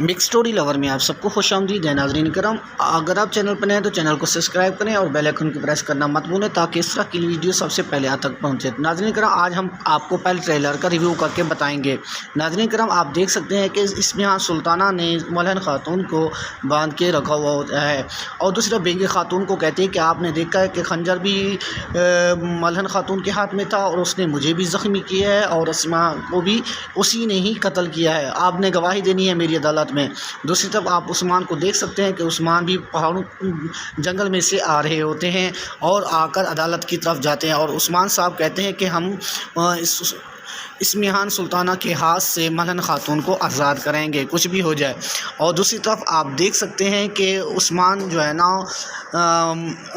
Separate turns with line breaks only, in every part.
Mix story lover में आप सबको खुशामदीद है। नाज़रीन करम, अगर आप चैनल पर नए हैं तो चैनल को सब्सक्राइब करें और बेल आइकन को प्रेस करना मत भूलें ताकि इस तरह की वीडियो सबसे पहले आप तक पहुंचे। नाज़रीन करम, आज हम आपको पहले ट्रेलर का रिव्यू करके बताएंगे। नाज़रीन करम, आप देख सकते हैं कि इसमें यहाँ सुल्ताना ने मलहन खातून को बांध के रखा हुआ होता है और दूसरा बेंगे खातून को कहते हैं कि आपने देखा है कि खंजर भी मलहन खातून के हाथ में था और उसने मुझे भी ज़ख्मी किया है और अस्मा को भी उसी ने ही कत्ल किया है। आपने गवाही देनी है मेरी अदालत में। दूसरी तरफ आप उस्मान को देख सकते हैं कि उस्मान भी पहाड़ों जंगल में से आ रहे होते हैं और आकर अदालत की तरफ जाते हैं और उस्मान साहब कहते हैं कि हम इसमिहान सुल्ताना के हाथ से मलहन खातून को आज़ाद करेंगे, कुछ भी हो जाए। और दूसरी तरफ आप देख सकते हैं कि उस्मान जो है ना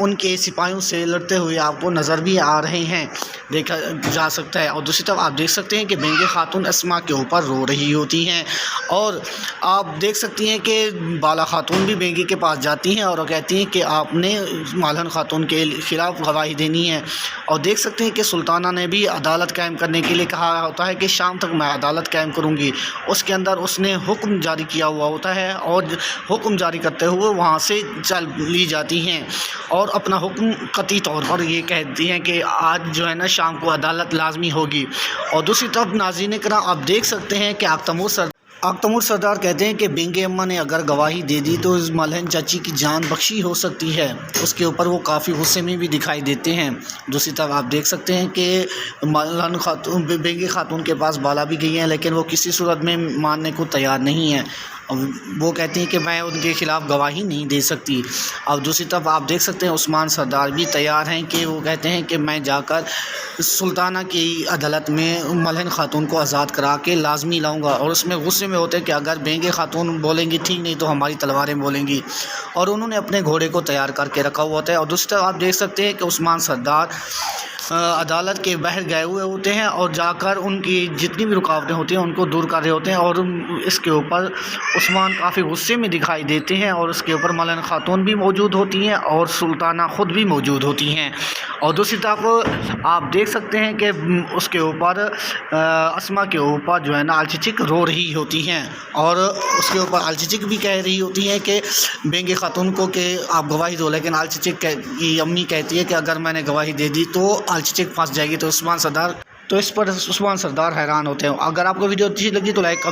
उनके सिपाहियों से लड़ते हुए आपको नज़र भी आ रहे हैं, देखा जा सकता है। और दूसरी तरफ आप देख सकते हैं कि बेंगे खातून अस्मा के ऊपर रो रही होती हैं और आप देख सकती हैं कि बाला खातून भी बेंगे के पास जाती हैं और कहती हैं कि आपने मलहन खातून के ख़िलाफ़ गवाही देनी है। और देख सकते हैं कि सुल्ताना ने भी अदालत कायम करने के लिए कहा होता है कि शाम तक मैं अदालत कायम करूंगी। उसके अंदर उसने हुक्म जारी किया हुआ होता है और हुक्म जारी करते हुए वहाँ से चल ली जाती हैं और अपना हुक्म कतई तौर पर ये कहती हैं कि आज जो है ना शाम को अदालत लाजमी होगी। और दूसरी तरफ नाज़रीन करम, आप देख सकते हैं कि आख्तमूर सरदार कहते हैं कि बेंगे अम्मा ने अगर गवाही दे दी तो इस मलहन चाची की जान बख्शी हो सकती है। उसके ऊपर वो काफ़ी गुस्से में भी दिखाई देते हैं। दूसरी तरफ आप देख सकते हैं कि मलहन खातून बेंगे खातून के पास बाला भी गई हैं लेकिन वो किसी सूरत में मानने को तैयार नहीं है। वो कहती हैं कि मैं उनके ख़िलाफ़ गवाही नहीं दे सकती। और दूसरी तरफ आप देख सकते हैं उस्मान सरदार भी तैयार हैं कि वो कहते हैं कि मैं जाकर सुल्ताना की अदालत में मलहन खातून को आज़ाद करा के लाजमी लाऊंगा। और उसमें गुस्से में होते हैं कि अगर बेंगे खातून बोलेंगी ठीक, नहीं तो हमारी तलवारें बोलेंगी। और उन्होंने अपने घोड़े को तैयार करके रखा हुआ होता है। और दूसरी तरफ आप देख सकते हैं कि उस्मान सरदार अदालत के बाहर गए हुए होते हैं और जाकर उनकी जितनी भी रुकावटें होती हैं उनको दूर कर रहे होते हैं। और इसके ऊपर उस्मान काफ़ी गुस्से में दिखाई देते हैं और उसके ऊपर मलहन खातून भी मौजूद होती हैं और सुल्ताना ख़ुद भी मौजूद होती हैं। और दूसरी तरफ आप देख सकते हैं कि उसके ऊपर अस्मा के ऊपर जो है ना अलचिचिक रो रही होती हैं और उसके ऊपर अलचिचिक भी कह रही होती हैं कि बेंगे खातून को कि आप गवाही दो। लेकिन अलचिचिक की अम्मी कहती है कि अगर मैंने गवाही दे दी तो अलचिचिक फंस जाएगी। तो इस पर उस्मान सरदार हैरान होते हैं। अगर आपको वीडियो अच्छी लगी तो लाइक